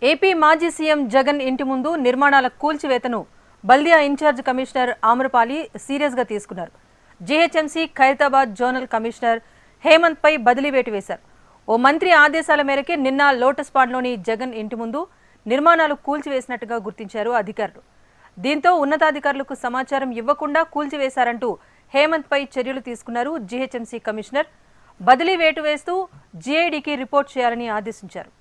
AP మాజీ CM Jagan ఇంటి ముందు నిర్మాణాల కూల్చివేతను Baldia in-charge commissioner Amrapali serious గా తీసుకున్నారు. GHMC Khairatabad zonal commissioner Hemanth పై బదిలీ వేటు వేశారు. ఓ మంత్రి ఆదేశాల మేరకే నిన్న లోటస్ పాండ్లోని జగన్ ఇంటి ముందు నిర్మాణాలు కూల్చివేసినట్టుగా గుర్తించారు అధికారులు. దీంతో ఉన్నతాధికారులకు సమాచారం ఇవ్వకుండా కూల్చివేశారంటూ హేమంత్ పై చర్యలు తీసుకున్నారు జీహెచ్ఎంసీ కమిషనర్. బదిలీ వేటు వేస్తూ జీఐడీకి రిపోర్ట్ చేయాలని ఆదేశించారు.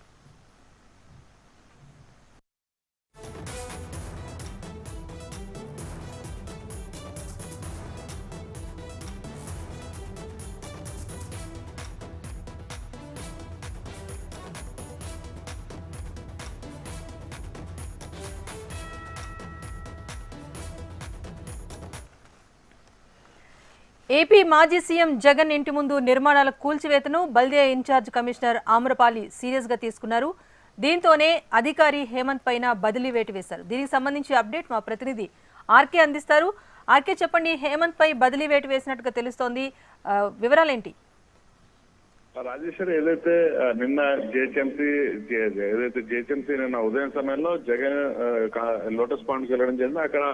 ఏపీ మాజీ సీఎం జగన్ ఇంటి ముందు నిర్మాణాల కూల్చివేతను Baldia in-charge commissioner Amrapali serious గా తీసుకున్నారు. దీంతోనే అధికారి హేమంత్ పైన బదిలీ వేటు వేశారు. దీనికి సంబంధించి అప్డేట్ మా ప్రతినిధి ఆర్కే అందిస్తారు. ఆర్కే, చెప్పండి, హేమంత్ పై బదిలీ వేటు వేసినట్టుగా తెలుస్తోంది, వివరాలేంటి? రాజేశ్వరి, ఏదైతే నిన్న జిహెచ్ఎంసీ నిన్న ఉదయం సమయంలో జగన్ లోటస్ పాండ్కి వెళ్ళడం జరిగింది. అక్కడ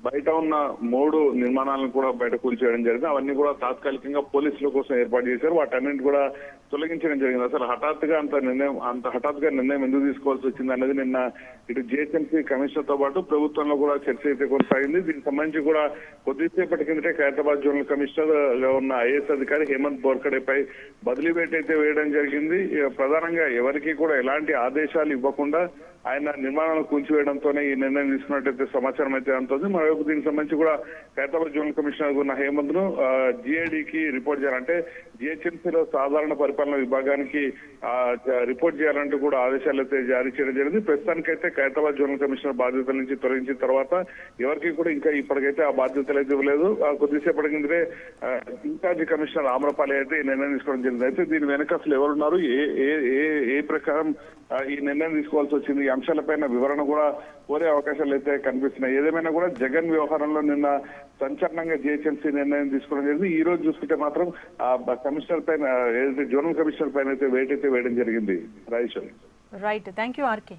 బయట ఉన్న 3 నిర్మాణాలను కూడా బయట కూల్చేయడం జరిగింది. అవన్నీ కూడా తాత్కాలికంగా పోలీసుల కోసం ఏర్పాటు చేశారు. వాటన్నింటి కూడా తొలగించడం జరిగింది. అసలు అంత హఠాత్తుగా నిర్ణయం ఎందుకు తీసుకోవాల్సి వచ్చింది అనేది నిన్న ఇటు జిహెచ్ఎంసీ కమిషనర్ తో పాటు ప్రభుత్వంలో కూడా చర్చ అయితే కొనసాగింది. దీనికి సంబంధించి కూడా కొద్దిసేపటి కిందటే ఖైరతాబాద్ జోనల్ కమిషనర్ గా ఉన్న ఐఏఎస్ అధికారి హేమంత్ బోర్కడేపై బదిలీ వేటు అయితే వేయడం జరిగింది. ప్రధానంగా ఎవరికి కూడా ఎలాంటి ఆదేశాలు ఇవ్వకుండా ఆయన నిర్మాణాలను కూల్చివేయడంతోనే ఈ నిర్ణయం తీసుకున్నట్టయితే సమాచారం అయితే అందుతుంది. మరోవైపు దీనికి సంబంధించి కూడా ఖైరతాబాద్ జోనల్ కమిషనర్ ఉన్న హేమంత్ ను జీఐడీకి రిపోర్ట్ చేయాలంటే జిహెచ్ఎంసీలో సాధారణ పరిపాలన విభాగానికి రిపోర్ట్ చేయాలంటూ కూడా ఆదేశాలు అయితే జారీ చేయడం జరిగింది. ప్రస్తుతానికైతే ఖైరతాబాద్ జోనల్ కమిషనర్ బాధ్యతల నుంచి తొలగించిన తర్వాత ఎవరికి కూడా ఇంకా ఇప్పటికైతే ఆ బాధ్యతలు అయితే ఇవ్వలేదు. కొద్దిసేపటి కిందనే ఇన్ఛార్జ్ కమిషనర్ ఆమ్రపాలి అయితే ఈ నిర్ణయం తీసుకోవడం జరిగింది. అయితే దీని వెనక అసలు ఎవరున్నారు, ఏ ప్రకారం ఈ నిర్ణయం తీసుకోవాల్సి వచ్చింది, ఈ అంశాలపైన వివరణ కూడా కోరే అవకాశాలు అయితే కనిపిస్తున్నాయి. ఏదేమైనా కూడా జగన్ వ్యవహారంలో నిన్న సంచలనంగా జిహెచ్ఎంసీ నిర్ణయం తీసుకోవడం జరిగింది. ఈ రోజు చూసుకుంటే మాత్రం కమిషనర్ పైన, ఏదైతే జోనల్ కమిషనర్ పైన అయితే వేటు అయితే వేయడం జరిగింది. Rajeshwari. Right, thank you RK.